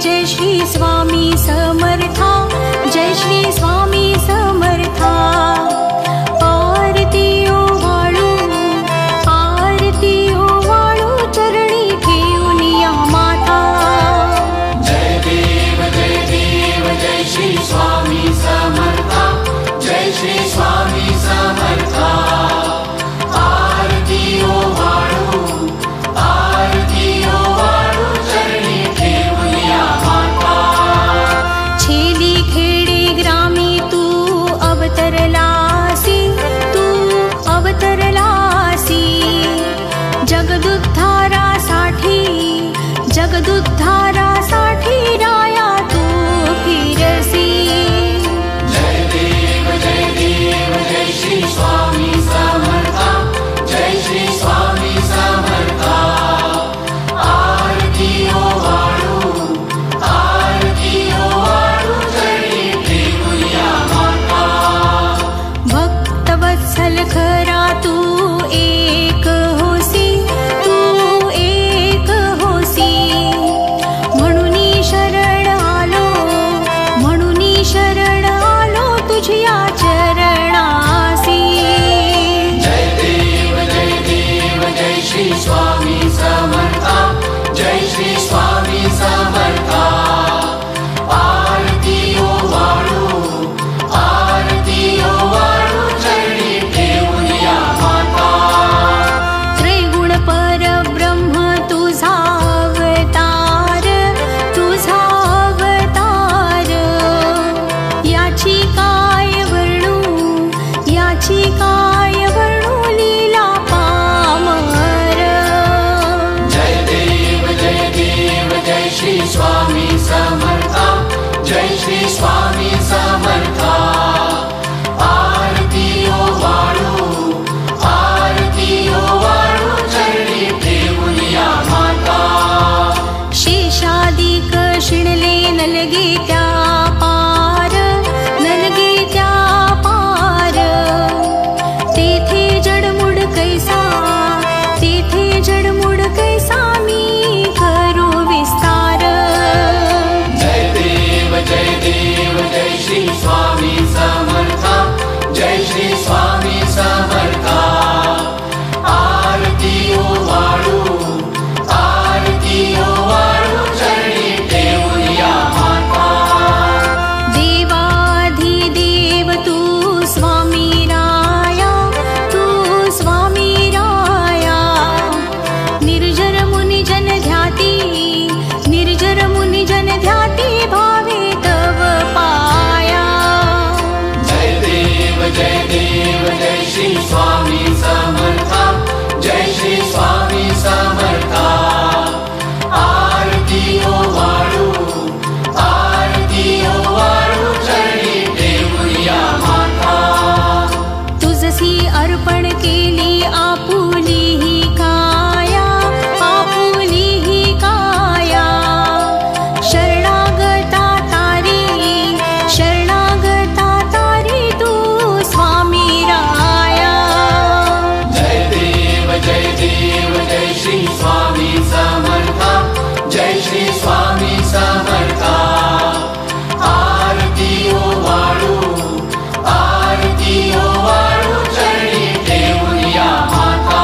जय श्री स्वामी समर्था, जय श्री स्वामी समर्था। आरती ओवाळू, आरती ओवाळू, चरणी ठेवून या माथा। जय देव जय श्री स्वामी समर्था, जय श्री स्वामी समर्था। आरती ओवाळू, आरती ओवाळू, चरणी ठेवून या माता। छेली खेडे ग्रामी तू अवतरलासी, तू अवतरलासी। जगदुद्धारासाठी, जगदुद्धारासाठी राया तू फिरसी। जय देव जय श्री स्वामी समर्था, जय श्री स्वामी समर्था। आरती ओवाळू, आरती ओवाळू, चरणी ठेवून या माता। भक्तवत्सल खरा तू एक होसी, तू एक होसी। म्हणूनी शरण आलो, म्हणूनी शरण आलो तुझ्या चरणासी। जय देव जय श्री स्वामी समर्था, जय श्री स्वामी समर्था। आरती ओवाळू, आरती ओवाळू, चरणी ठेवून या माता। त्रैगुण परब्रह्म तुझा अवतार, तुझा अवतार। याची काय वर्णू, याची काय वर्णू लीला पामर। जय देव जय श्री स्वामी समर्था, जय श्री स्वामी समर्था। आरती ओवाळू, आरती ओवाळू, चरणी ठेवून या माता। शेषादिक शिणले नलगे त्या पार, नलगे त्या पार। तेथे जडमुड कैसा, तेथे जडमुड कैसा मी करू विस्तार। जय देव जय श्री स्वामी समर्था, जय श्री स्वामी समर्था। आरती ओवाळू, आरती ओवाळू, चरणी ठेवून या माता। देवाधिदेव तू स्वामी राया, तू स्वामी राया। निर्जर मुनी जन ध्याती, निर्जर मुनी जन ध्याती भावे तव पाया। जय देव जय श्री स्वामी समर्था, जय श्री स्वामी समर्था। आरती ओवाळू, आरती ओवाळू, चरणी ठेवून या माता। तुझसी अर्पण केली आपुली ही काया, आपुली ही काया। शरणागता तारी, शरणागता तारी तू स्वामी राया। जय देव जय श्री स्वामी समर्था, जय श्री स्वामी समर्था। आरती ओवाळू, आरती ओवाळू, चरणी ठेवून या माता।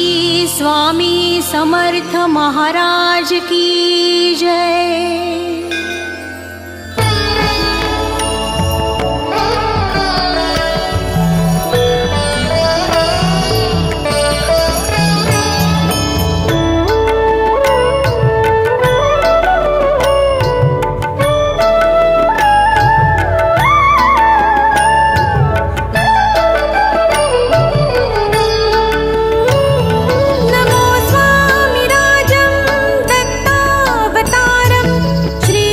श्री स्वामी समर्थ महाराज की जय। नमो स्वामिराजं दत्तावतारं श्री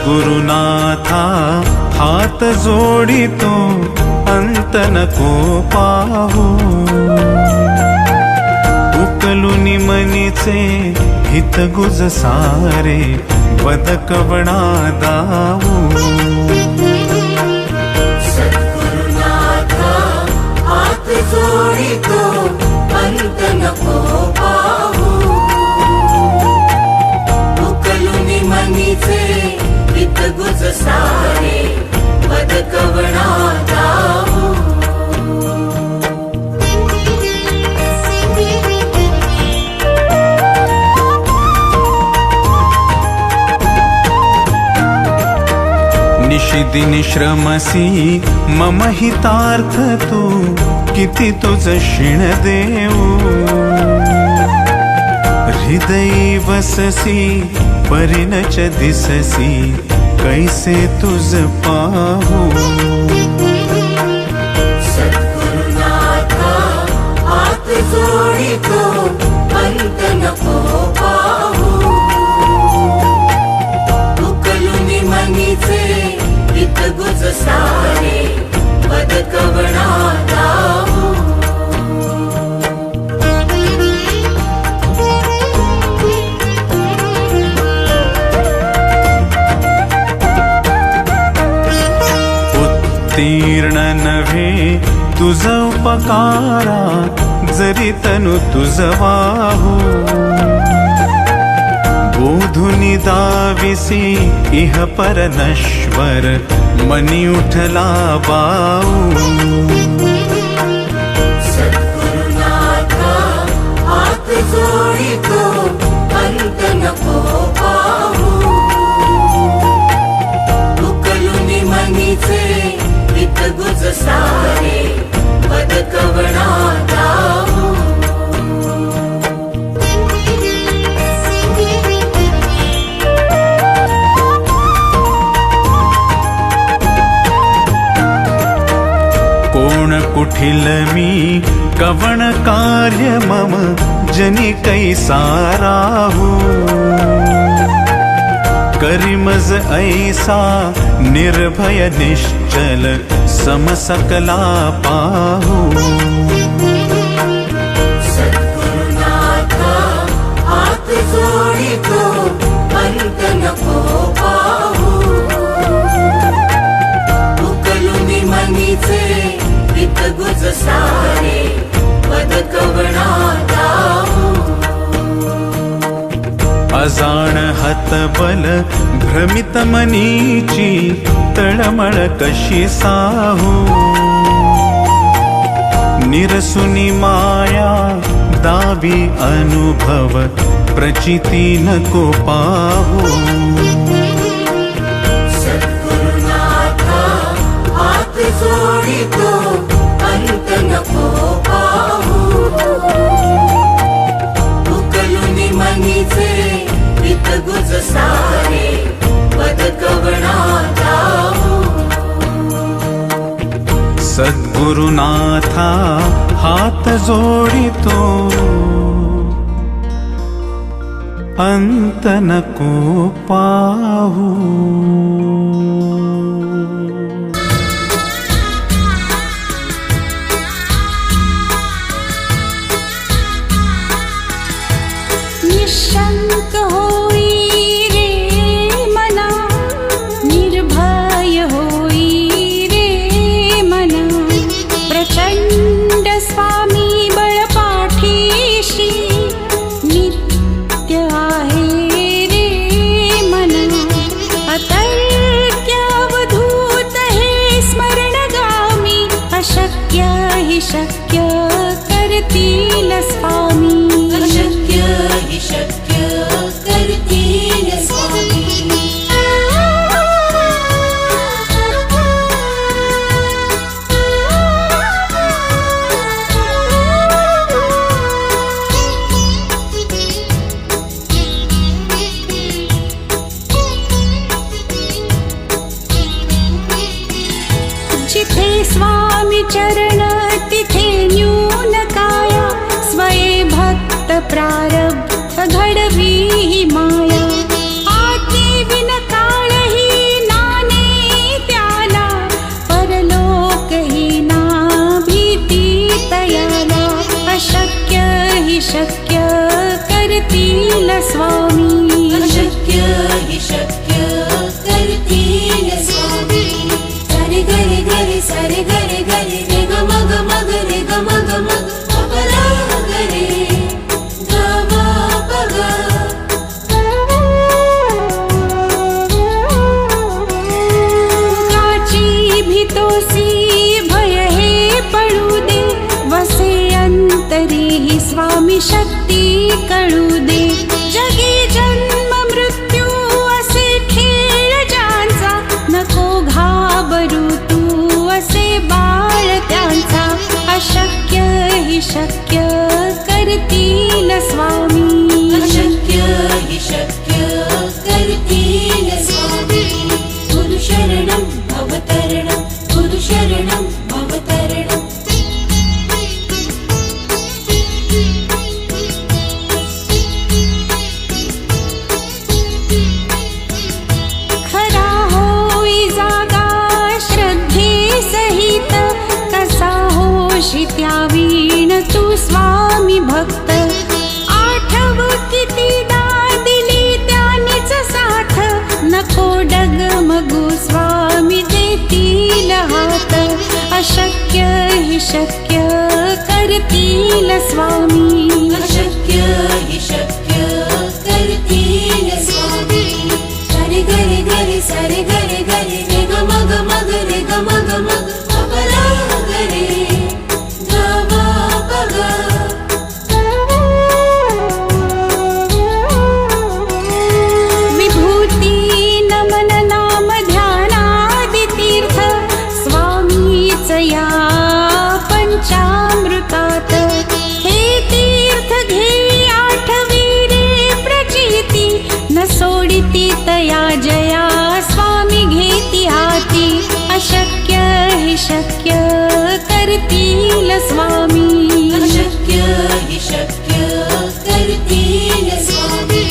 सद्गुरुनाथा हात जोडितो अंत नको पाहू उकलुनी मनीचे हित गुज सारे बदकवणा दाऊ सद्गुरुनाथा हात जोडितो अंत नको पाहू उकलुनी मनीचे हित गुज सारे बदकवणा दाऊ निशिदिनी श्रमसी मम हितार्थ तू किती तुझ शिण देऊ हृदयी वससी परिणच दिससी कैसे तुझ पाहू सद्गुरुनाथा हात जोडितो अंत नको पाहू उकलुनी मनीचे हित गुज सारे बदकवणा दाऊ उत्तीर्ण नव्हे तुझ उपकारा जरी तनु तुझ वाहू बोधुनी दाविसी इह पर नश्वर मनी उठला बाऊ सद्गुरुनाथा हात जोडितो अंत नको पाहू उकलुनी मनीचे हित गुज सारे बदकवणा दाऊ कोण कुठिल मी कवण कार्य मम जनी कैसा राहू करिमज ऐसा निर्भय निश्चल समसकला पाहू सद्गुरुनाथा हात जोडितो अंत नको पाहू उकलुनी मनीचे हित गुज सारे बदकवणा दाऊ अजाण हतबल भ्रमित मनीची तळमळ कशी साहू निरसुनी माया दावी अनुभव प्रचिती नको पाहू सद्गुरुनाथा हात जोडितो अंत नको पाहू उकलुनी मनीचे हित गुज सारे बदकवणा दाऊ सद्गुरुनाथा हात जोडितो अंत नको पाहू निशंक होई रे मना निर्भय होई रे मना प्रचंड स्वामी बळपाठीशी नित्य आहे रे मना अतर्क्य अवधूत हे स्मरणगामी अशक्य हि शक्य करतील स्वामी अशक्य हि शक्य करतील स्वामी जिथे स्वामी चरण तिथे न्यून काया स्वये भक्त प्रारब्ध घडवी ही माया आज्ञे विन काळही स्वामी अशक्य हि शक्य करतील स्वामी सरे गरे गरे सरे गरे गरे रे ग मग मग रे ग मग मग अपरा गरे ग ग पग काची भीतोसी भय हे पडू दे वसे अंतरी ही स्वामी शक्ती कळू दे जगी जन्म मृत्यू असे खेळ ज्यांचा नको घाबरू तू असे बाळ त्यांचा अशक्य हि शक्य करतील स्वामी अशक्य हि शक्य करतील स्वामी गुरु शरणं भवतरणं गुरु शरणं भवतरणं खरा होई जागा श्रद्धे सहित कसा होशी त्यावीण तू स्वामी भक्त आठव कितीदा दिली त्यानीच साथ नको डगमगू स्वामी देतील हात अशक्य हि शक्य करतील स्वामी अशक्य हि शक्य करतील स्वामी सरे गरे गरे सरे गरे गरे रे ग मग मग रे ग मग मग अपरा गरे ग ग पग विभूती नमन नाम ध्यानादि तीर्थ स्वामीच या पंचामृतात हे तीर्थ घे आठवी रे प्रचिती न सोडिती तया जया स्वामी घेती हाती अशक्य हि शक्य करतील स्वामी अशक्य हि शक्य करतील स्वामी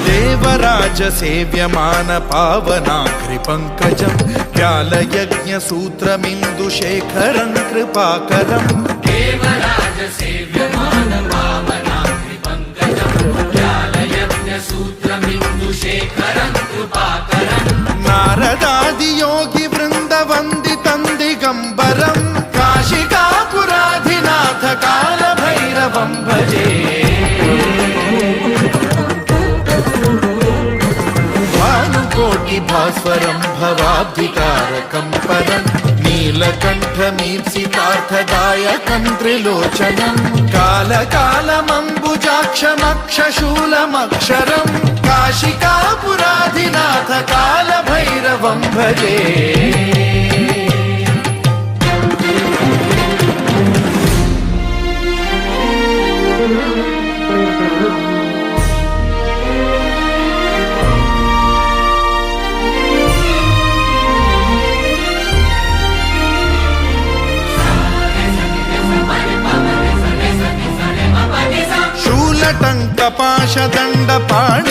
देवराज सेव्यमान पावनाग्रिपङ्कजं व्यालयज्ञसूत्रमिन्दुशेखरं कृपाकरम् देवराज सेव्यमान पावनाग्रिपङ्कजं व्यालयज्ञसूत्रमिन्दुशेखरं कृपाकरम् नारदादियोगिवृन्दवन्दितं दिगम्बरं काशिकापुराधिनाथ कालभैरवं भजे भानुकोटिभास्वरं भवाब्धिकारकं परं नीलकण्ठमीप्सितार्थदायकं त्रिलोचनं कालकालमम्बुजाक्षमक्षशूलमक्षरं काशिकापुराधिनाथ कालभैरवं भजे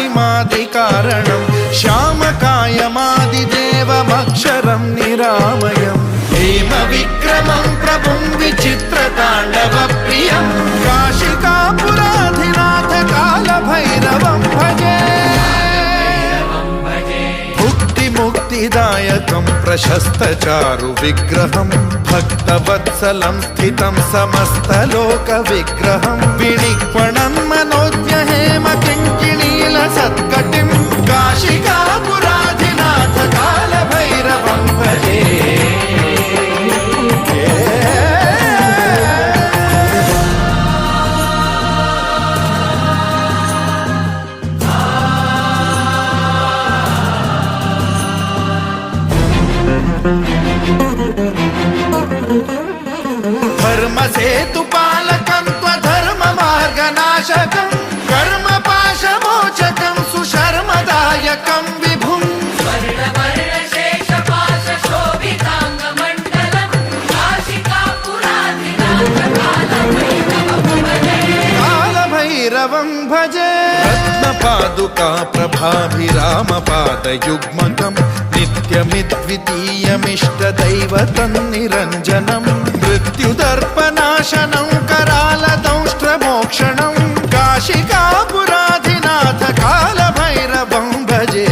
शूलटङ्कपाशदण्डपाणिमादिकारणं श्यामकायमादिदेवमक्षरं निरामयम् हेमविक्रमं प्रभुं विचित्रताण्डवप्रियं काशिकापुराधिनाथ कालभैरवं भजे मुक्तिदायकं प्रशस्तचारु विग्रहं भक्तवत्सलं स्थितं समस्तलोकविग्रहं विनिक्वणं मनोज्ञहेम किङ्किणीलसत्कटिं काशिकापुराधिनाथ कालभैरवं भजे धर्मसेतुपालकं त्वधर्ममार्गनाशकं कर्मपाशमोचकं सुशर्मदायकं विभुं कालभैरवं भजे पादुका प्रभाभिरामपादयुग्मकम् नित्यमिद्वितीयमिष्टदैवतन्निरञ्जनं मृत्युदर्पनाशनं करालदंष्ट्रमोक्षणं काशिकापुराधिनाथ कालभैरवं भजे।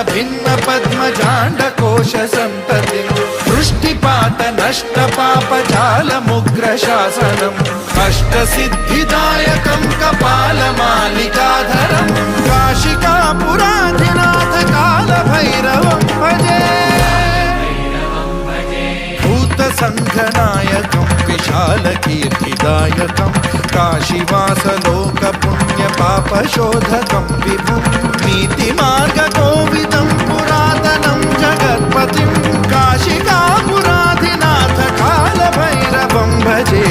भिन्न पद्मजाण्डकोश सन्ततिं वृष्टिपात नष्ट पापजालमुग्रशासनम् अष्टसिद्धिदायकं कपालमालिकाधरं काशिकापुराधिनाथ कालभैरवं भजे। भूतसङ्घनायकं विशालकीर्तिदायकं काशीवासलोकपुण्यपापशोधकं विभुं नीतिमार्गकोविदं पुरातनं जगत्पतिं काशिकापुराधिनाथ कालभैरवं भजे।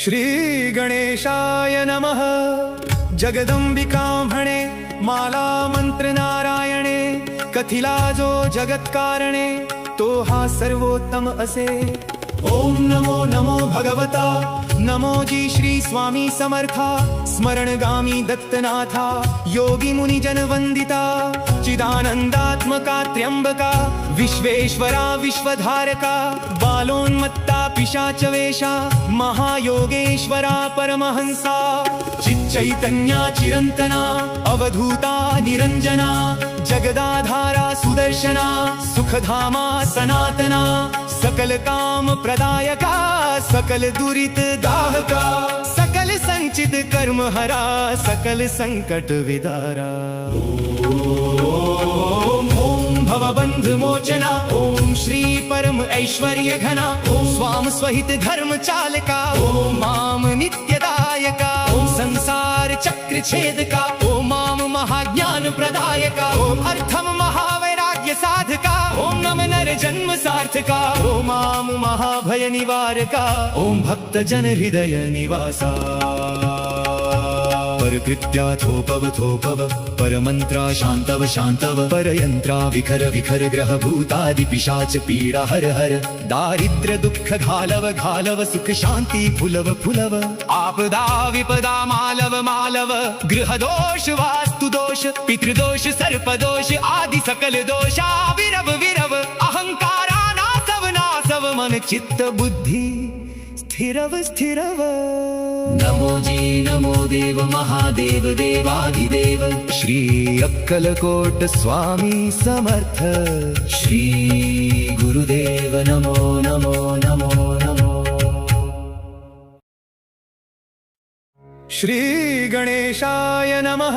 श्री गणेशाय नमः। जगदंबिकाम्हणे माला मंत्र नारायणे कथिला जो जगत्कारणे तो हा सर्वोत्तम असे। ओम नमो नमो भगवता नमो जी श्री स्वामी समर्था स्मरणगामी दत्तनाथा योगी मुनि जन वंदिता चिदानंदात्मका त्र्यंबका विश्वेश्वरा विश्वधारका बालोन्मत्ता पिशाचवेशा महायोगेश्वरा परमहंसा चिच्चैतन्या चिरंतना अवधूता निरंजना जगदाधारा सुदर्शना सुखधामा सनातना सकल काम प्रदायका सकल दुरित दाहका सकल संचित कर्म हरा सकल संकट विदारा। ओम भवबंध मोचना ओम श्री परम ऐश्वर्य घना ओम स्वाम स्वहित धर्म चालका ओम माम नित्यदायका ओम संसार चक्र छेदका ओम माम महाज्ञान प्रदायका ओम अर्थम महावैराग्य साधका ओम नम नर जन्म सार्थका ओम माम महाभय निवारका ओम भक्त जन हृदय निवासा। परकृत्याथोपव परमंत्रा शांतव शांतव परयंत्रा विखर विखर ग्रह भूतादि पिशाच पीडा हर हर दारिद्र दुःख घालव घालव सुख शांति फुलव फुलव आपदा विपदा मालव मालव गृह दोष वास्तु दोष पितृदोष सर्पदोष आदि सकल दोषा विरव विरव अहंकारा नासव नासव मन चित्त बुद्धि स्थिरव स्थिरव। नमो जी नमो देव महादेव देवाधिदेव श्री अक्कलकोट स्वामी समर्थ श्री गुरुदेव नमो नमो नमो नमो। श्री गणेशाय नमः।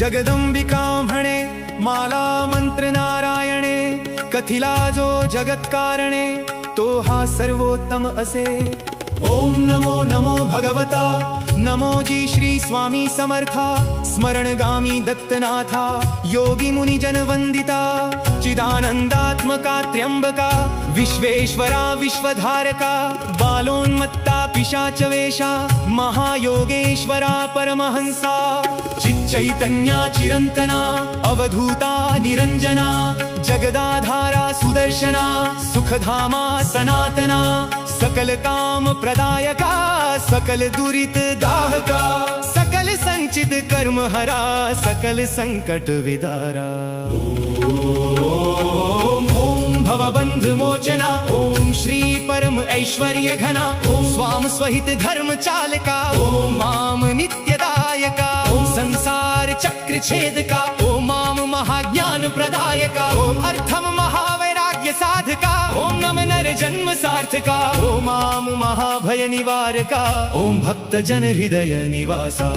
जगदंबिकाम्हणे माला मंत्र नारायणे कथिला जो जगत्कारणे तो हा सर्वोत्तम असे। ओम नमो नमो भगवता नमो जी श्री स्वामी समर्था स्मरणगामी दत्तनाथा योगी मुनि जन वंदिता चिदानंदात्मका त्र्यंबका विश्वेश्वरा विश्वधारका बालोन्मत्ता पिशाचवेशा महायोगेश्वरा परमहंसा चिच्चैतन्या चिरंतना अवधूता निरंजना जगदाधारा सुदर्शना सुखधामा सनातना सकल काम प्रदायका सकल दुरित दाहका सकल संचित कर्म हरा सकल संकट विदारा। ओम भवबंध मोचना ओम श्री परम ऐश्वर्य घना ओम स्वाम स्वहित धर्म चालका ओम माम नित्यदायका ओम संसार चक्र छेदका ओम माम महाज्ञान प्रदायका ओम अर्थम महावैराग्य साधका ओम नम सार्थका ओम माम महाभय निवारका ओम भक्त जन हृदय निवासा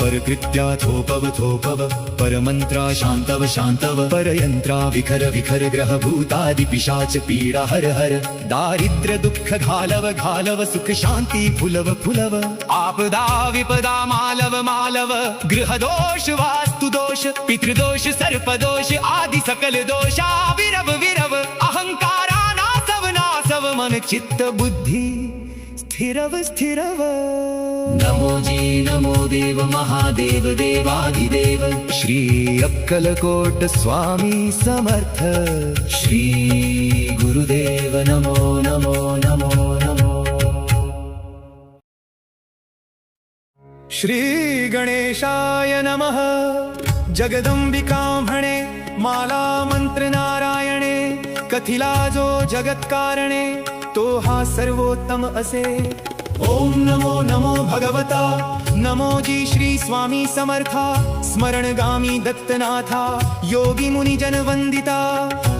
परकृत्या थोपव परमंत्रा शांतव परयंत्रा विखर ग्रह भूतादि पिशाच पीडा हर दारिद्र्य दुःख घालव सुख शांती फुलव आपदा विपदा मालव गृह दोष वास्तु दोष पितृदोष सर्पदोष आदि सकल दोषा विरव अहंकारा नासव मन चित्त बुद्धि स्थिरव नमो जी नमो देव महादेव देवाधिदेव श्री अक्कलकोट स्वामी समर्थ श्री गुरुदेव नमो नमो नमो नमो श्री गणेशाय नमः जगदंबिका म्हणे माला मंत्र नारायणे कथिला जो जगत कारणे तो हा सर्वोत्तम असे ओम नमो नमो भगवता नमो जी श्री स्वामी समर्था स्मरणगामी दत्तनाथा योगी मुनि जन वंदिता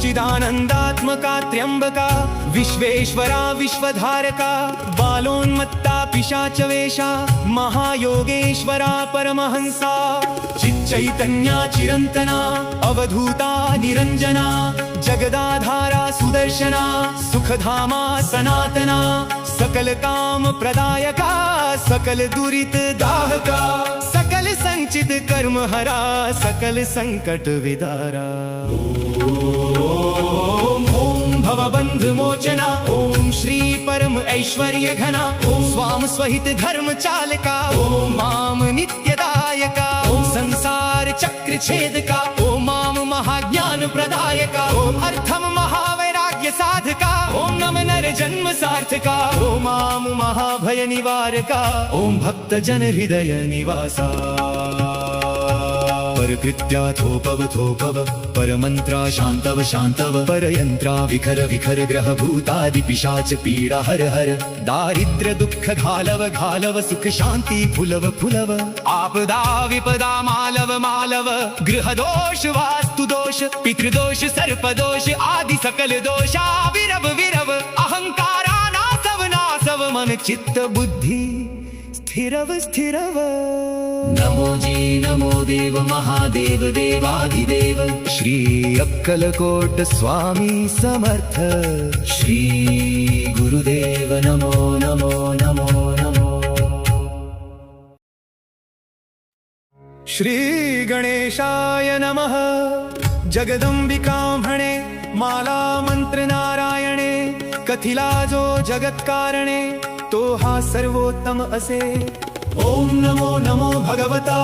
चिदानंदात्मका त्र्यंबका विश्वेश्वरा विश्वधारका बालोन्मत्ता पिशाच वेशा महायोगेश्वरा परमहंसा चिच्चैतन्या चिरंतना अवधूता निरंजना जगदाधारा सुदर्शना सुखधामा सनातना सकल काम प्रदायका सकल दुरित दाहका सकल संचित कर्म हरा सकल संकट विदारा ओम भवबंध मोचना ओम श्री परम ऐश्वर्य घना ओम स्वाम स्वहित धर्म चालका ओम माम नित्यदायका ओम संसार चक्र छेदका ओम माम महाज्ञान प्रदायका ओम अर्थम महावैराग्य साधका ओम नम नर जन्म सार्थका ओम माम महाभय निवारका ओम भक्त जन हृदय निवासा परकृत्या थोपव परमंत्रा शांतव परयंत्रा विखर ग्रह भूतादि पिशाच पीडा हर दारिद्र्य दुःख घालव सुख शांती फुलव आपदा विपदा मालव गृह दोष वास्तु दोष पितृदोष सर्पदोष आदि सकल दोषा विरव अहंकारा नासव मन चित्त बुद्धि स्थिरव नमो जी नमो देव महादेव देवाधिदेव श्री अक्कलकोट स्वामी समर्थ श्री गुरुदेव नमो नमो नमो नमो श्री गणेशाय नमः जगदंबिका म्हणे माला मंत्र नारायणे कथिला जो जगत कारणे तो हा सर्वोत्तम असे ओम नमो भगवता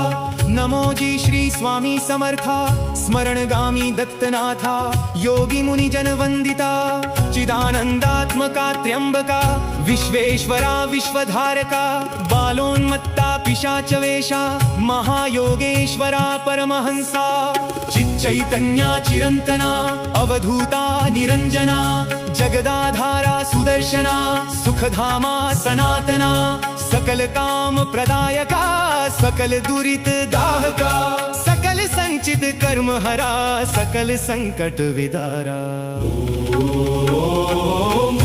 नमो जी श्री स्वामी समर्था स्मरणगामी दत्तनाथा योगी मुनि जन वंदिता चिदानंदात्मका त्र्यंबका विश्वेश्वरा विश्वधारका बालोन्मत्ता पिशाच वेशा महायोगेश्वरा परमहंसा चिच्चैतन्या चिरंतना अवधूता निरंजना जगदाधारा सुदर्शना सुखधामा सनातना सकल काम प्रदायका सकल दुरित दाहका सकल संचित कर्म हरा सकल संकट विदारा ओम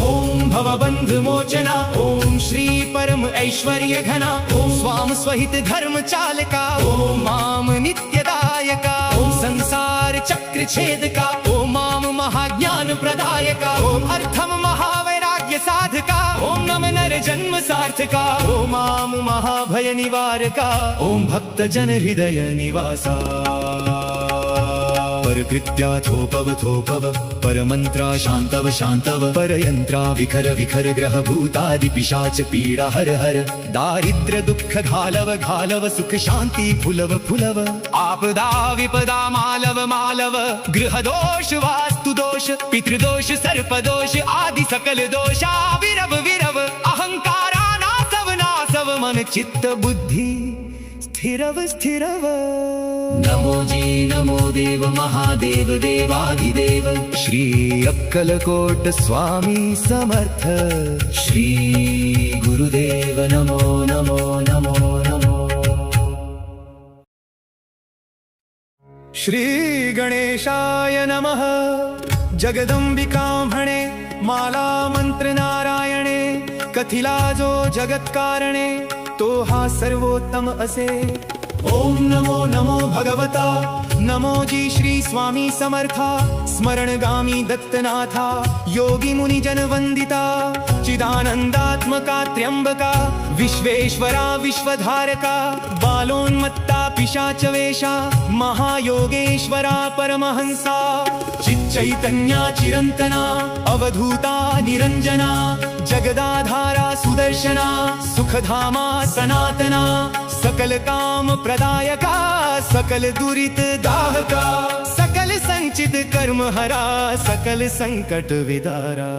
भवबंध मोचना ओम श्री परम ऐश्वर्य घना ओम स्वाम स्वहित धर्म चालका ओम माम नित्यदायका ओम संसार चक्र छेदका ओम माम महाज्ञान प्रदायका ओम अर्थम महावैराग्य साधका ओम नम नर जन्म सार्थका ओम माम महाभय निवारका ओम भक्त जन हृदय निवासा परकृत्या थोपव परमंत्रा शांतव परयंत्रा विखर ग्रह भूतादि पिशाच पीडा हर दारिद्र्य दुःख घालव सुख शांती फुलव आपदा विपदा मालव गृह दोष वास्तु दोष पितृदोष सर्पदोष आदि सकल दोषा विरव अहंकारा नासव मन चित्त बुद्धि स्थिरव नमो जी नमो देव महादेव देवाधिदेव श्री अक्कलकोट स्वामी समर्थ श्री गुरुदेव नमो नमो नमो नमो श्री गणेशाय नमः जगदंबिका म्हणे माला मंत्र नारायणे, कथिला जो जगत कारणे तो हा सर्वोत्तम असे। ओम नमो नमो भगवता, नमो जी श्री स्वामी समर्था, स्मरणगामी दत्तनाथा, योगी मुनी जन वंदिता, चिदानंदात्मका त्र्यंबका, विश्वेश्वरा विश्वधारका, बालोन्मत्ता पिशाच वेशा, महायोगेश्वरा परमहंसा, चिच्चैतन्या चिरंतना, अवधूता निरंजना, जगदाधारा सुदर्शना, सुखधामा सनातना, सकल काम प्रदायका, सकल दुरित दाहका, सकल संचित कर्म हरा, सकल संकट विदारा।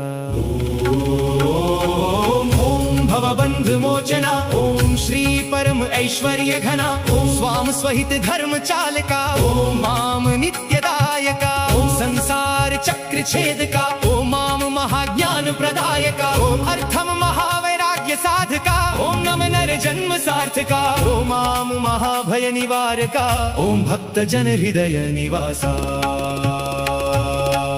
ओम भवबंध मोचना, ओम श्री परम ऐश्वर्य घना, ओम स्वाम स्वहित धर्म चालका, ओम माम नित्यदायका, ओम संसार चक्र छेदका, ओम माम महाज्ञान प्रदायका, ओम अर्थम महावैराग्य साधका, ओम नम नर जन्म सार्थका, ओम माम महाभय निवारका, ओम भक्त जन हृदय निवासा।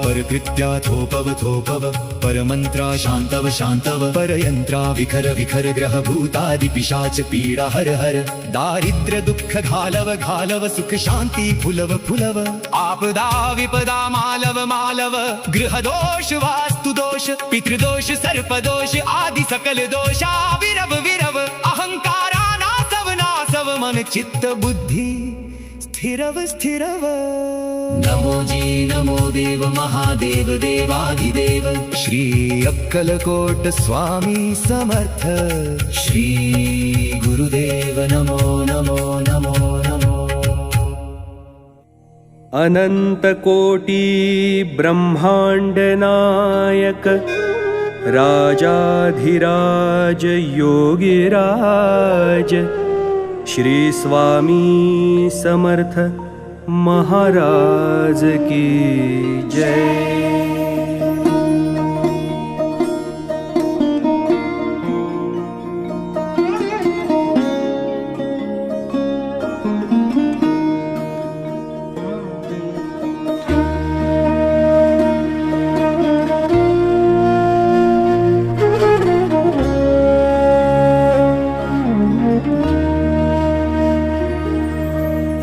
परकृत्या थोपव थोपव, परमंत्रा शांतव शांतव, परयंत्रा विखर विखर ग्रह भूतादि पिशाच पीडा हर हर, दारिद्र्य दुःख घालव घालव, सुख शांती फुलव फुलव, आपदा विपदा मालव मालव, गृह दोष वास्तु दोष पितृदोष सर्पदोष आदि सकल दोषा विरव विरव, अहंकारा नासव नासव, मन चित्त बुद्धि स्थिरव स्थिरव। नमो जी नमो देव महादेव देवाधिदेव, श्री अक्कलकोट स्वामी समर्थ, श्री गुरुदेव नमो नमो नमो नमो। अनंतकोटि ब्रह्मांड नायक, राजाधिराज योगिराज, श्री स्वामी समर्थ महाराज की जय।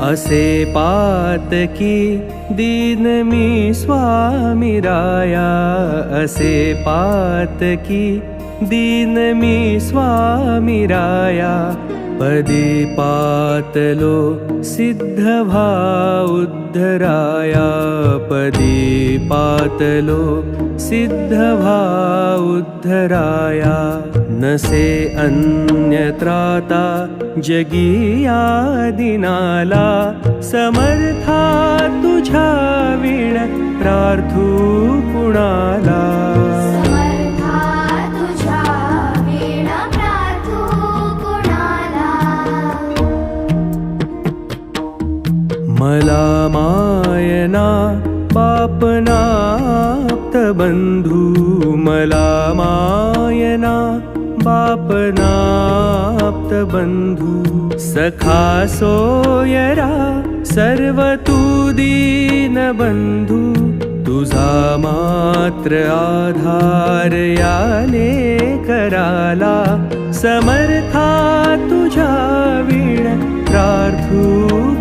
असे पातकी दीन मी स्वामी राया, असे पातकी दीन मी स्वामी राया, पदी पातलो सिद्ध भाव उद्धराया, पदी पातलो सिद्ध भाव उद्धराया, नसे अन्यत्राता जगिया दिनाला, समर्था तुझ्या विण प्रार्थू कुणाला। मला मायना बापनाप्त बंधू, मला मायना बापनाप्त बंधू, सखा सोयरा सर्व तू दीन बंधू, तुझा मात्र आधार याले कराला, समर्था तुझ्या विण प्रार्थू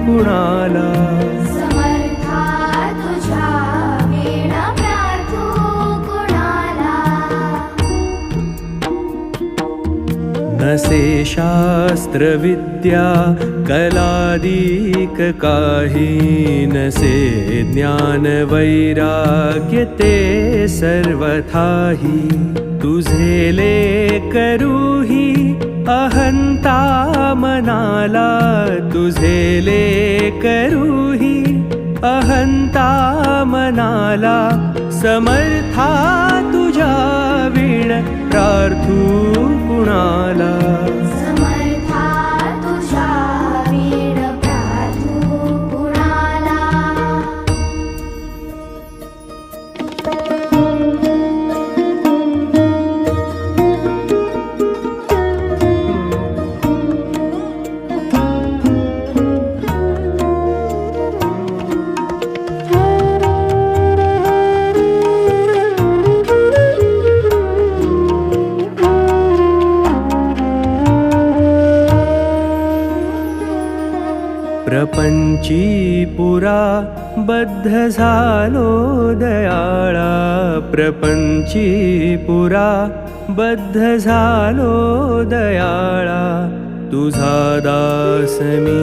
कुणाला। नसे शास्त्र विद्या कलादिक काही, नसे ज्ञान वैराग्य ते सर्वथाही, तुझेले करूही अहंता मनाला, तुझेले करूही अहंता मनाला, समर्था तुझ्या विण प्रार्थू कुणाला। समर्था तुझ्या विण प्रार्थू कुणाला। पुरा बद्ध झालो दयाळा प्रपंची पुरा बद्ध झालो दयाळा तुझा दास मी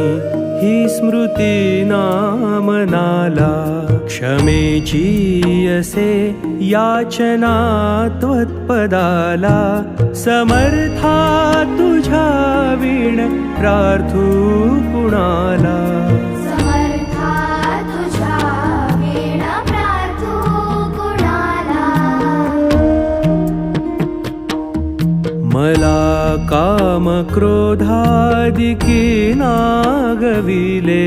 ही स्मृती नामनाला क्षमेची असे याचना त्वत्पदाला समर्था तुझ्या वीण प्रार्थू कुणाला समर्था तुझ्या वीण प्रार्थू कुणाला मला काम क्रोधादिकी नागविले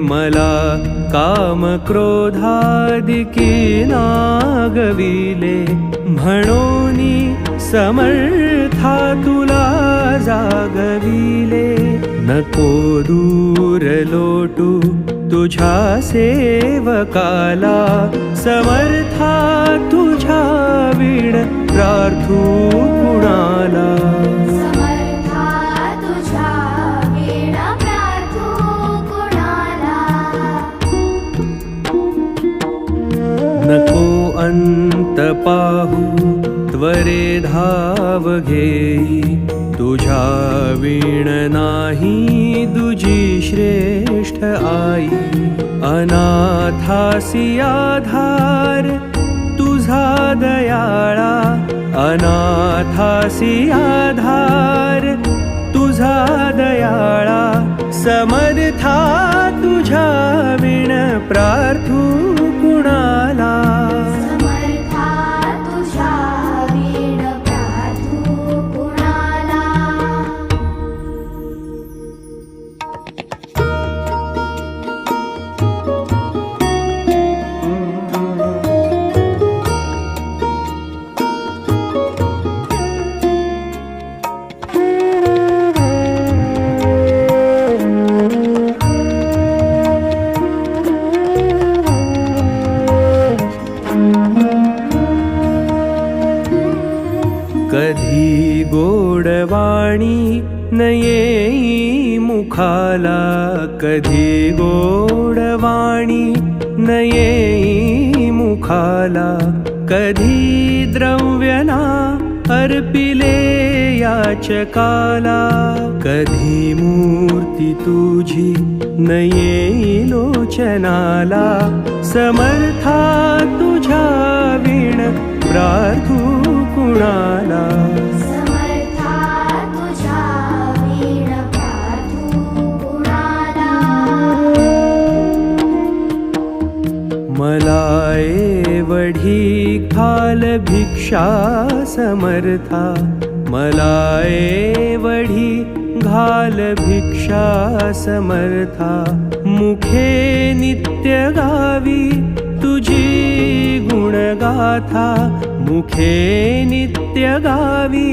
मला काम क्रोधादिकी नागविले म्हणोनी समर्था तुला जागविले नको दूर लोटू तुझ्या सेवकाला समर्था तुझ्या वीण प्रार्थू कुणाला समर्था तुझ्या वीण प्रार्थू कुणाला नको अंत पाहू त्वरे धाव घेई तुझ्या वीण नाही दुजी श्रेष्ठ आई अनाथासी आधार तुझा दयाळा अनाथासी आधार तुझा दयाळा समर्था तुझ्या वीण प्रार्थू कुणाला समर्था तुझ्या वीण प्रार्थू कुणाला कधी गोडवाणी न येई मुखाला कधी गोडवाणी न येई मुखाला कधी द्रव्यना अर्पिले याचकाला कधी मूर्ती तुझी न येई लोचनाला समर्था तुझ्या वीण प्रार्थू कुणाला समर्था तुझ्या वीण प्रार्थू कुणाला मला एवढी घाल भिक्षा समर्था मला एवढी घाल भिक्षा समर्था मुखे नित्य गावी तुझी गुणगाथा मुखे नित्य गावी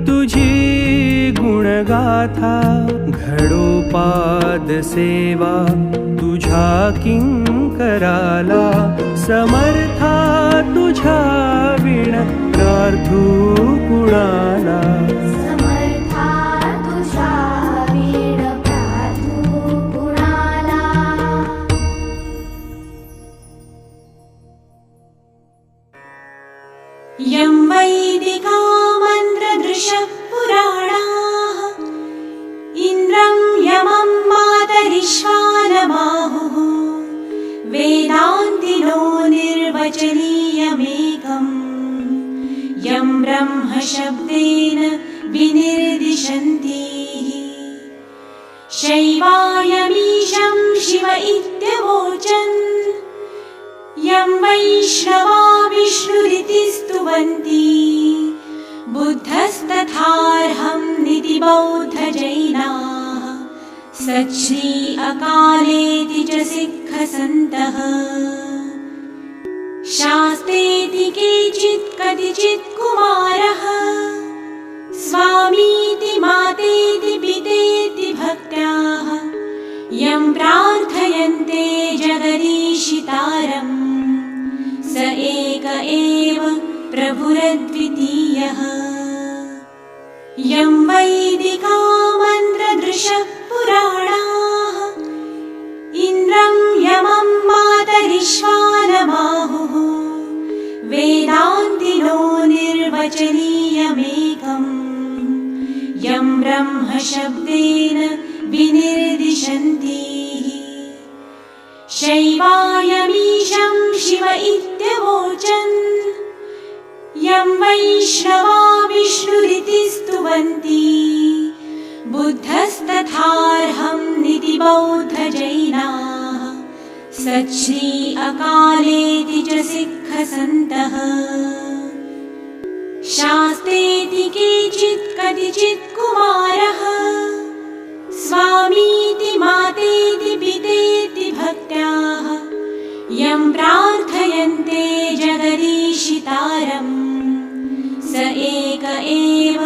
तुझी गुणगाथा घडोपाद सेवा तुझ्या किंकराला समर्था तुझ्या वीण प्रार्थू कुणाला समर्था तुझ्या वीण प्रार्थू कुणाला यं वैदिका मन्त्रदृशः पुराणाः इन्द्रं यमं मातरिश्वानमाहुः वेदान्तिनो निर्वचनीयमेकम् यं ब्रह्मशब्देन विनिर्दिशन्ति शैवायमीशं शिव इत्यवोचन् यं वैष्णवा विष्णुरिति स्तुवन्ति बुद्धस्तथार्हं निति बौद्धजैनाः सच्छ्री अकालेति च सिक्खसन्तः शास्तेति केचित् कतिचित् कुमारः स्वामीति मातेति पितेति भक्त्याः यं प्रार्थयन्ते जगदीशितारम् स एक एव प्रभुरद्वितीयः यं वैदिका मन्त्रदृशः पुराणाः इन्द्रं यमं निर्वचनीयमेकम् यं ब्रह्मशब्देन विनिर्दिशन्ति शैवायमीशं शिव इत्यवोचन् यं वैष्णवा विष्णुरिति स्तुवन्ति बुद्धस्तथार्हं निति बौद्धजैनाः सच्छ्री अकालेति च सिक्खसन्तः शास्तेति केचित् कतिचित् कुमारः स्वामीति मातेति पितेति भक्त्याः यं प्रार्थयन्ते जगदीशितारम् स एक एव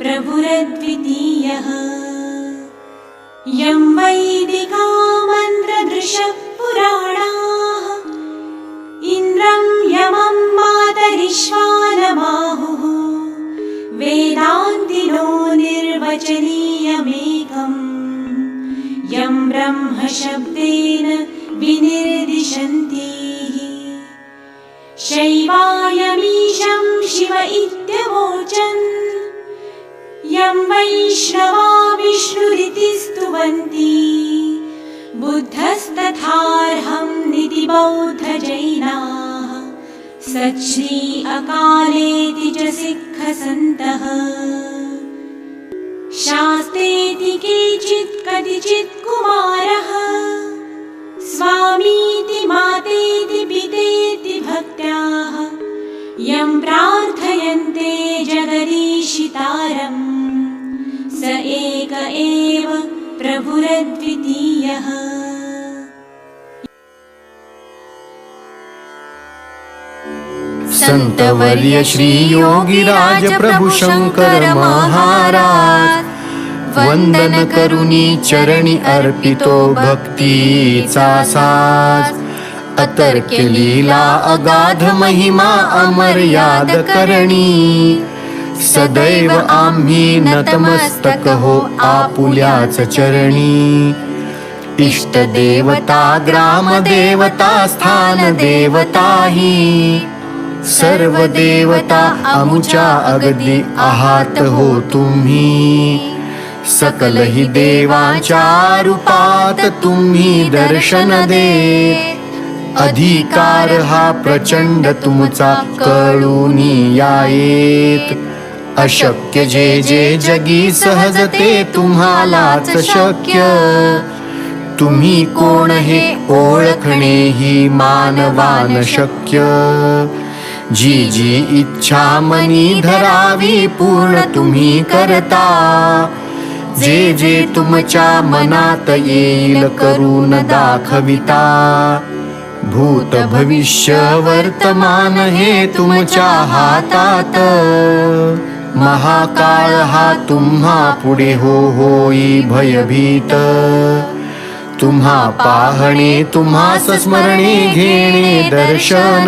प्रभुरद्वितीयः यं वैदिका मन्त्रदृशः पुराणाः इन्द्रं यमं मातरिश्वानमाहुः वेदान्तिनो निर्वचनीयमेकम् यं ब्रह्मशब्देन विनिर्दिशन्ति शैवायमीशं शिव इत्यवोचन् यं वैष्णवा विष्णुरिति स्तुवन्ति बुद्धस्तथार्हं निति बौद्धजैनाः सच्छ्री अकालेति च सिक्खसन्तः शास्तेति केचित् कतिचित् कुमारः स्वामीति मातेति पितेति भक्त्याः यं प्रार्थयन्ते जगदीशितारम् स एक एव प्रभुरद्वितीयः संतवर्य श्री योगीराज प्रभु शंकर महाराज वंदन करुनी चरणी अर्पितो भक्तीचा साज अतर्क्य लीला अगाध महिमा अमर्याद करणी सदैव आम्ही नतमस्तक हो आपुल्याच चरणी इष्ट देवता ग्राम देवता स्थान देवताही सर्व देवता आमुच्या अगदी आहात हो तुम्ही सकलही देवाच्या रूपात तुम्ही दर्शन दे अधिकार हा प्रचंड तुमचा कळूनी यायेत अशक्य जे जे जगी सहजते तुम्हालाच शक्य तुम्ही कोण हे ओळखणे ही मानवान शक्य जी जी इच्छा मनी धरावी पूर्ण तुम्ही करता जे जे तुमच्या मनात येईल करून दाखविता भूत भविष्य वर्तमान हे तुमच्या हातात महाकाळ हा तुम्हा पुढे होई भयभीत तुम्हा पाहणे तुम्हा स्मरणे घेणे दर्शन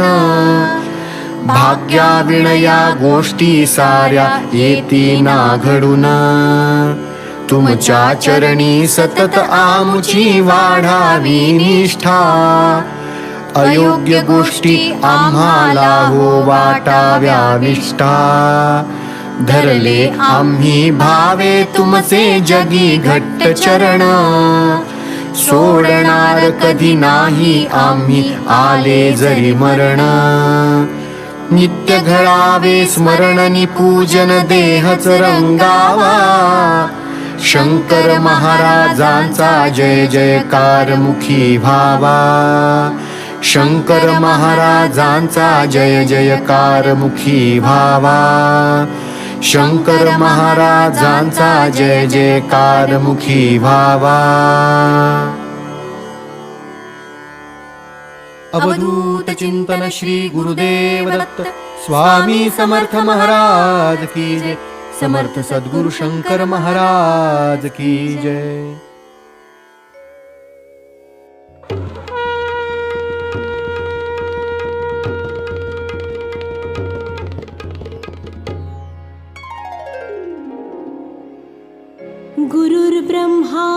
भाग्याविणया गोष्टी साऱ्या येती ना घडून तुमच्या चरणी सतत आमुची वाढावी निष्ठा अयोग्य गोष्टी आम्हाला हो वाटाव्या निष्ठा धरले आम्ही भावे तुमचे जगी घट्ट चरण सोडणार कधी नाही आम्ही आले जरी मरण नित्य घडावे स्मरण नि पूजन देहच रंगावा शंकर महाराजांचा जय जयकार मुखी व्हावा शंकर महाराजांचा जय जयकार मुखी व्हावा शंकर महाराजांचा जय जयकार मुखी व्हावा अवधूत चिंतन श्री गुरुदेव दत्त स्वामी समर्थ महाराज की जय समर्थ सद्गुरु शंकर महाराज की जय गुरुर्ब्रह्मा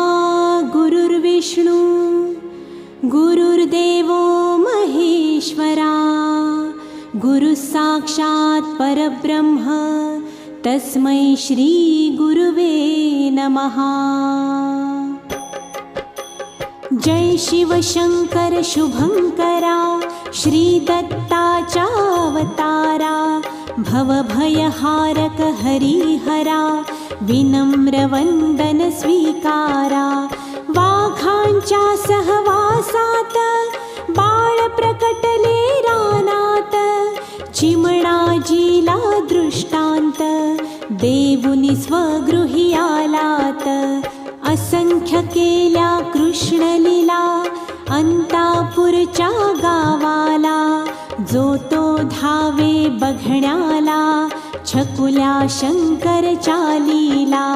गुरुर्विष्णु गुरुर्देवो महेश्वरा गुरु साक्षात् परब्रह्म तस्मै श्री गुरुवे नमः। जय शिव शंकर शुभंकरा श्री दत्ताचा अवतारा भवभयहारक हरिहरा विनम्र वंदन स्वीकारा। वाघांच्या सहवासात बाळ प्रकटले रानात चिमणाजीला दृष्टांत देवुनी स्वगृही आलात। असंख्य केल्या कृष्णलीला अंतापूरच्या गावाला जो तो धावे बघण्याला छकुल्या शंकरच्या लीला।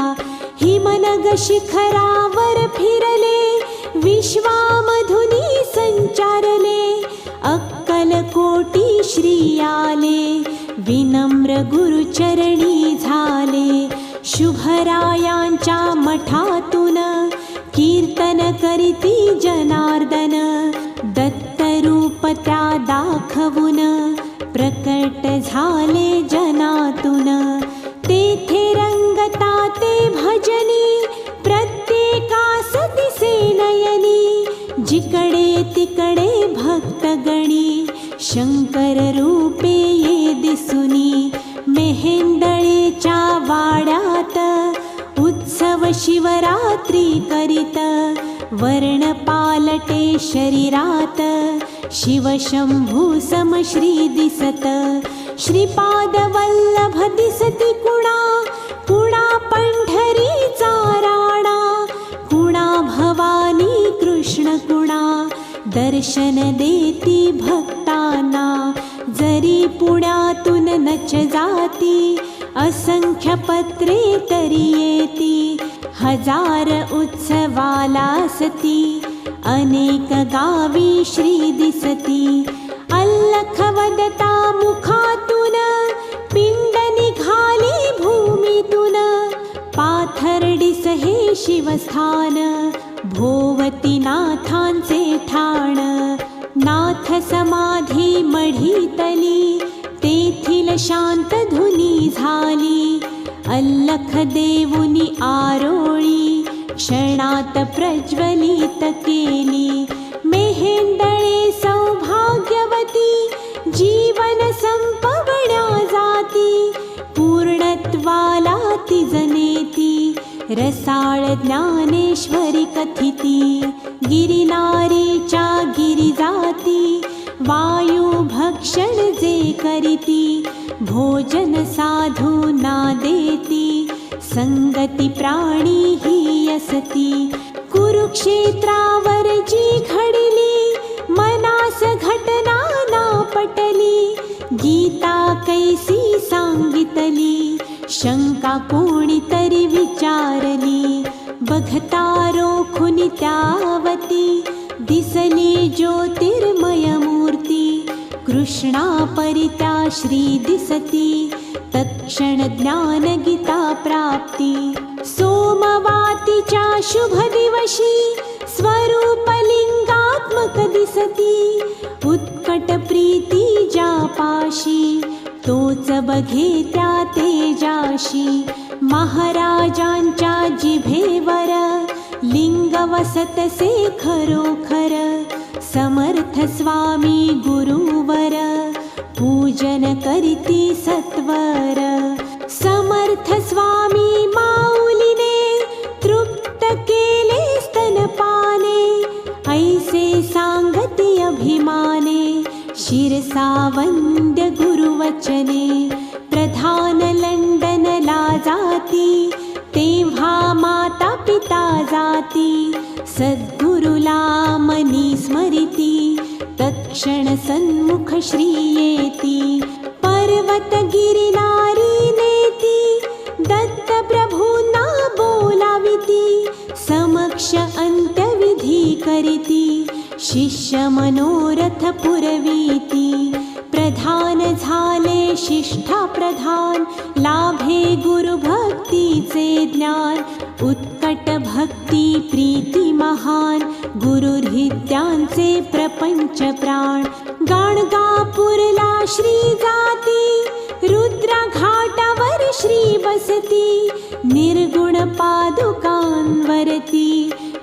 हिमनग शिखरावर फिरले विश्वामधुनी संचारले अक्कलकोटी श्री आले विनम्र गुरुचरणी झाले। शुभरायांच्या मठातून कीर्तन करीती जनार्दन दत्तरूप त्या दाखवून प्रकट झाले जनातून। तेथे रंगता ते भजनी प्रत्येकास दिसे नयनी जिकडे तिकडे भक्तगणी शंकर रूपे ये दिसुनी। मेहेंदळेच्या वाड्यात उत्सव शिवरात्री करीत वर्ण पालटे शरीरात शिवशंभू समश्री दिसत। श्रीपाद वल्लभ दिसती कुणा कुणा पंढरीचा राणा कुणा भवानी कृष्ण कुणा दर्शन देती भक्तांना। जरी पुण्यातून नच जाती असंख्य पत्रे तरी येती हजार उत्सवाला सती अनेक गावी श्री दिसती। अल्लख वदता मुखातून पिंड निघाली भूमीतून पाथर्डीस हे शिवस्थान भोवती नाथांचे ठाण। नाथ समाधी मढीतली तेथील शांत धुनी झाली अल्लख देवुनी आरोळी क्षणात प्रज्वलित केली। मेहेंदळे सौभाग्यवती जीवन संपवण्या जाती पूर्णत्वाला ती जनेती रसाळ ज्ञानेश्वरी कथिती। गिरिनारीच्या गिरी जाती वायू भक्षण जे करीती भोजन साधू ना देती संगती प्राणी ही असती। कुरुक्षेत्रावर जी घडली मनास घटना ना पटली गीता कैसी सांगितली शंका कोणीतरी विचारली। बघता रोखुनी त्यावती दिसली ज्योतिर्मय मूर्ती कृष्णा परित्या श्री दिसती तत्क्षण ज्ञान गीता प्राप्ती। सोमवातीच्या शुभ दिवशी स्वरूप लिंगात्मक दिसती उत्कट प्रीती जापाशी तोच बघे त्या तेजाशी। महाराजांच्या जिभेवर लिंग वसतसे खरोखर समर्थ स्वामी गुरुवर पूजन करीती सत्वर। समर्थ स्वामी माऊलीने तृप्त केले स्तनपाने ऐसे सांगते अभिमाने शिरसा वंद्य गुरुवचने। प्रधान लंडनला जाती तेव्हा माता पिता जाती सद्गुरुला मनी स्मरिती तत्क्षण सन्मुख श्री येती। पर्वत गिरिनारी नेती दत्त प्रभूंना बोलाविती समक्ष अंत्यविधी करीती शिष्य मनोरथ पुरवीती। प्रधान झाले शिष्ठा प्रधान लाभे गुरु भक्तीचे ज्ञान उत्कट भक्ती प्रीती महान गुरुहृद्यांचे प्रपंच प्राण। गाणगापूरला श्री जाती, रुद्रा घाटावर श्री बसती, निर्गुण पादुकांवरती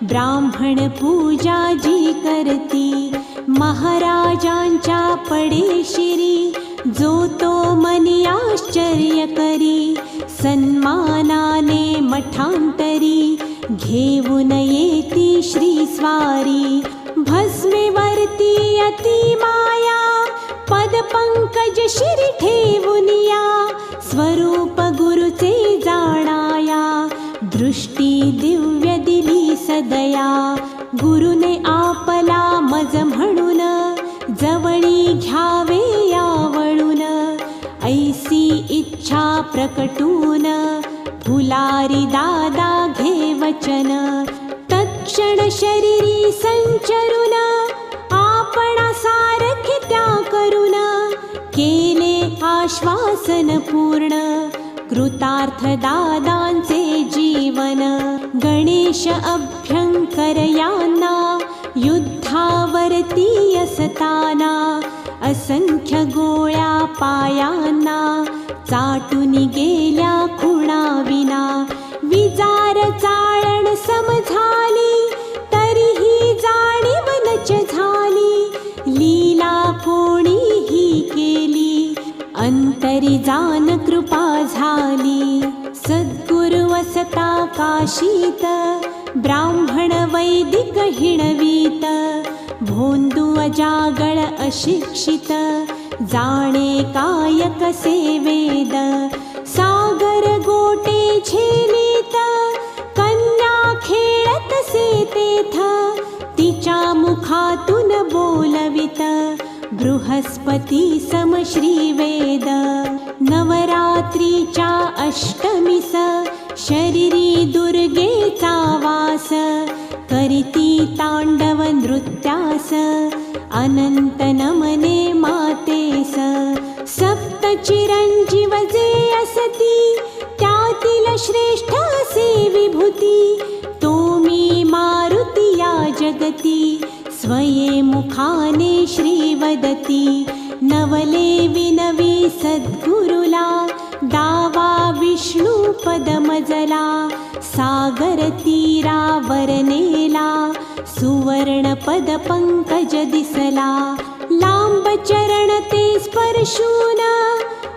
ब्राह्मण पूजा जी करती. महाराजांच्या पडे शिरी जो तो मनी आश्चर्य करी, सन्मानाने मठांतरी घेऊन येती श्री स्वारी. भस्मेवरती अति माया पद पंकज शिरी ठेवुनिया, स्वरूप गुरुचे जाणाया दृष्टी दिव्य दिली सदया. गुरुने आपला मज म्हणून जवळी घ्यावे यावळून, ऐसी इच्छा प्रकटून फुलारी दादा घे वचन. तत्क्षण शरीरी संचरून आपणा सारखे त्या करून, केले आश्वासन पूर्ण कृतार्थ दादांचे जीवन. गणेश अभ्यंकर यांना युद्धावरती असताना, असंख्य गोळ्या पायांना चाटून गेल्या खुणाविना. विजार चाळण समझाली तरीही जाणीव नच झाली, लीला कोणीही केली अंतरी जान कृपा झाली. सद्गुरु वसता काशीत ब्राह्मण वैदिक हिणवीत, भोंदू अजागळ अशिक्षित जाणे काय कसे वेद. सागर गोटे झेलीत कन्या खेळत से तेथ, तिच्या मुखातून बोलवित बृहस्पती सम श्री वेद. नवरात्रीच्या अष्टमीस शरीरी दुर्गेचा वास, करीती तांडव नृत्यास अनंत नमने मातेस. सप्त चिरंजीव जे असती त्यातील श्रेष्ठ असे विभूती, तो मी मारुती या जगती स्वये मुखाने श्री वदती. नवले विनवी सद्गुरुला दावा विष्णू पद मजला, सागर तीरा वरनेला सुवर्ण पद पंकज दिसला. लांब चरण ते स्पर्शून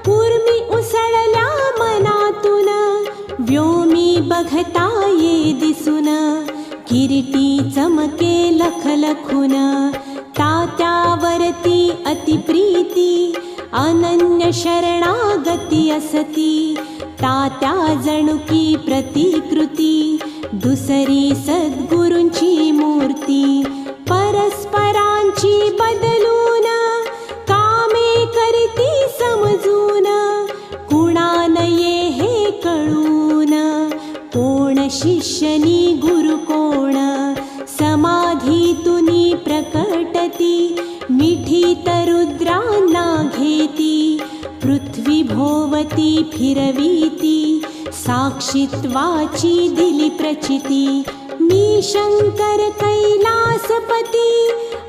उर्मी उसळल्या मनातून, व्योमी बघता ये दिसून किरीटी चमके लखलखून. तात्यावरती अतिप्रीती अनन्य शरणागती असती, तात्या जणुकी प्रतिकृती दुसरी सद्गुरूंची मूर्ती. परस्परांची बदलून कामे करीती समजून, कुणान ये हे कळून कोण शिष्यनी गुरु कोण. समाधीतुनी प्रकटती मिठी तरुद्रांना घेती, पृथ्वी भोवती फिरवीती साक्षीत्वाची दिली प्रचिती. मी शंकर कैलासपती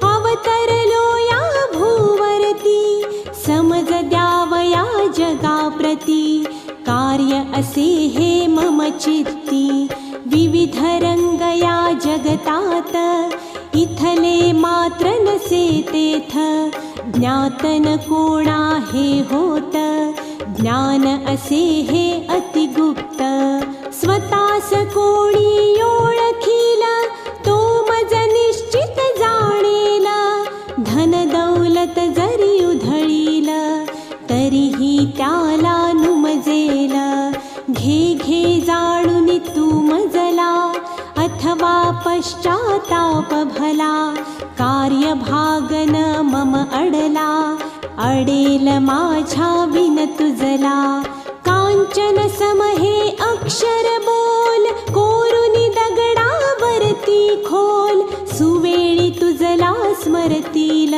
अवतरलो या भूवरती, समज द्यावया जगाप्रती कार्य असे हे मम चित्ती. विविध रंग या जगतात इथले मात्र नसे तेथ, ज्ञातन कोणा हे होत ज्ञान असे हे अतिगुप्त. स्वतःस कोणी ओळखील तो मज निश्चित जाणेल, धन दौलत जरी उधळील तरीही त्याला नुमजेल. घे घे जाणून तू मजला अथवा पश्चाताप भला, कार्य भागन मम अडला अडेल माझ्या विन तुझला. कांचन सम हे अक्षर बोल कोरुनी दगडावरती खोल, सुवेळी तुझला स्मरतील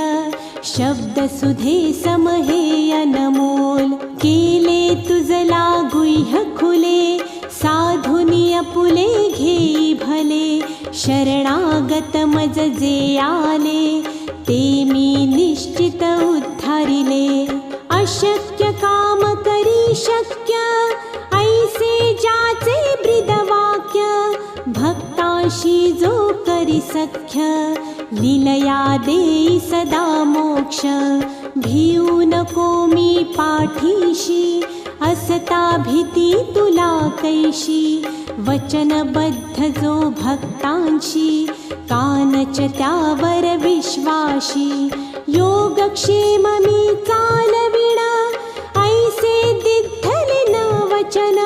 शब्द सुधे सम हे अनमोल. केले तुझला गुह्य खुले साधुनी अपुले घेई भले, शरणागत मज जे आले ते मी निश्चित शक्य काम करी शक्य ऐसे ज्याचे ब्रीदवाक्य भक्तांशी जो करी सख्य लीलया देई सदा मोक्ष भिऊ नको मी पाठीशी असता भीती तुला कैशी वचनबद्ध जो भक्तांशी कानच त्यावर विश्वासी योगक्षेम मी चालविण ऐसे दिद्धले न वचन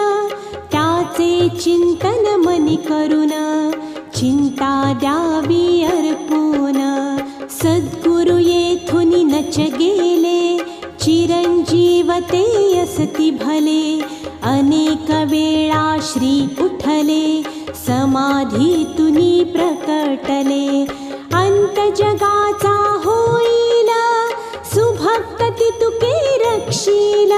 त्याचे चिंतन मनी करून चिंता द्यावी अर्पून सद्गुरु येथुनी नच गेले चिरंजीव ते असती भले अनेक वेळा श्री उठले समाधीतुनी प्रकटले अंत जगाचा होईल सुभक्ती तुके रक्षील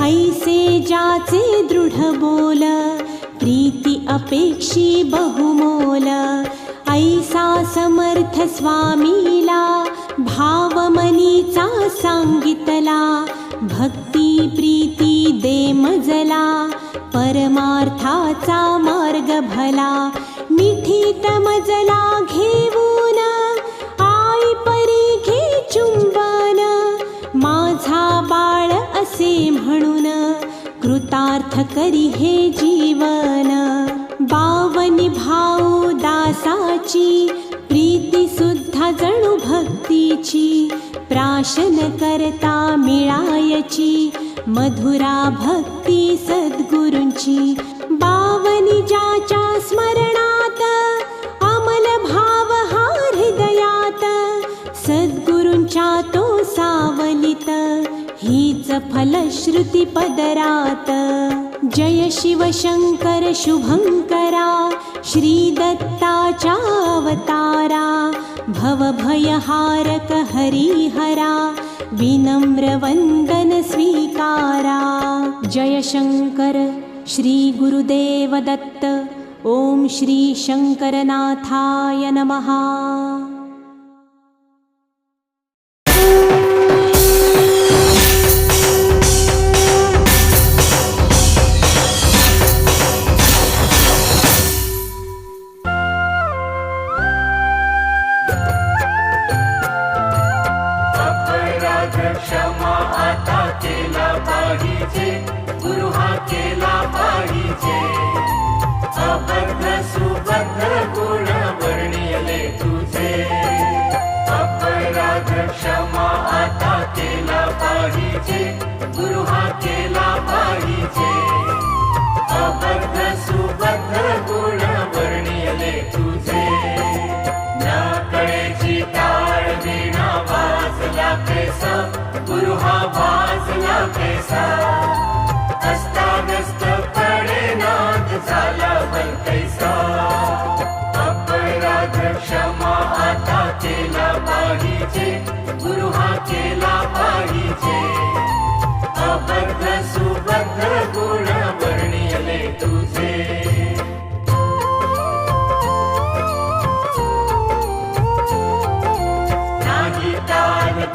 ऐसे ज्याचे दृढ बोल प्रीती अपेक्षी बहुमोल ऐसा समर्थ स्वामीला भावमनीचा सांगितला भक्ती प्रीती दे मजला परमार्थाचा मार्ग भला मिठीत मजला घेऊन आई परी घे चुंबन माझा बाळ असे म्हणून कृतार्थ करी हे जीवन बावनी भाऊ दासाची प्रीती सुद्धा जणू भक्तीची प्राशन करता मिळायची मधुरा भक्ती सद्गुरूंची बावनी ज्याच्या स्मरणात अमल भाव हा हृदयात सद्गुरूंच्या तो सावलित हीच फलश्रुती पदरात जय शिव शंकर शुभंकरा श्री दत्ताच्या अवतारा भवभयहारक हरिहरा विनम्र वंदन स्वीकारा जय शंकर श्री गुरुदेव दत्त ओम श्री शंकरनाथाय नमः क्षमा आता केला पाहिजे गुरु हा केला पाहिजे अबद्ध सुबद्ध गुण वर्णिले तुझे अपराध क्षमा आता केला पाहिजे गुरु हा केला पाहिजे अबद्ध सुबद्ध गुण वर्णिले तुझे ना कळेची टाळ विना वाजला कैसा गुरु हा भाजला कैसा अस्ताव्यस्त पडे नाद झाला बल कैसा अपराध क्षमा आता केला पाहिजे गुरु हा केला पाहिजे अबद्ध सुबद्ध गुण वर्णिले तुझे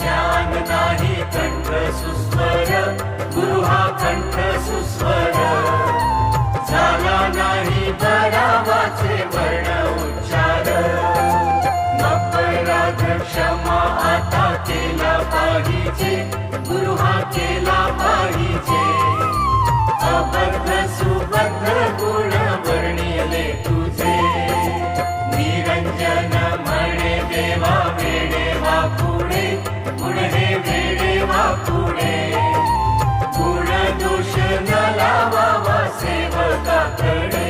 ज्ञान नाही कंठ सुस्वर गुरु हा कंठ सुस्वर झाला नाही बरावाचे वर्ण उच्चार अपराध क्षमा आता केला पाहिजे गुरु हा केला पाहिजे अबद्ध सुबद्ध गुण वर्णिले तुझे निरंजन म्हणे देवा वेडे वापुडे गुण हे वेडे वापुडे गुण दोष न लावावा सेवकाकडे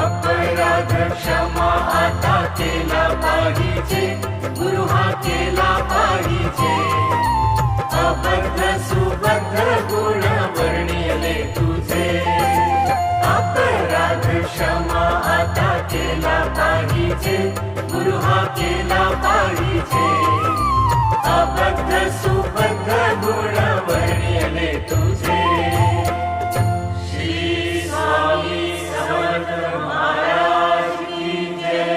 अपराध क्षमा आता केला पाहिजे गुरु हा केला पाहिजे अबद्ध सुबद्ध गुण वर्णिले तुझे अपराध क्षमा आता केला पाहिजे गुरु हा केला पाहिजे अबद्ध सुबद्ध गुण वर्णिले तुझे श्री स्वामी समर्थ महाराज की जय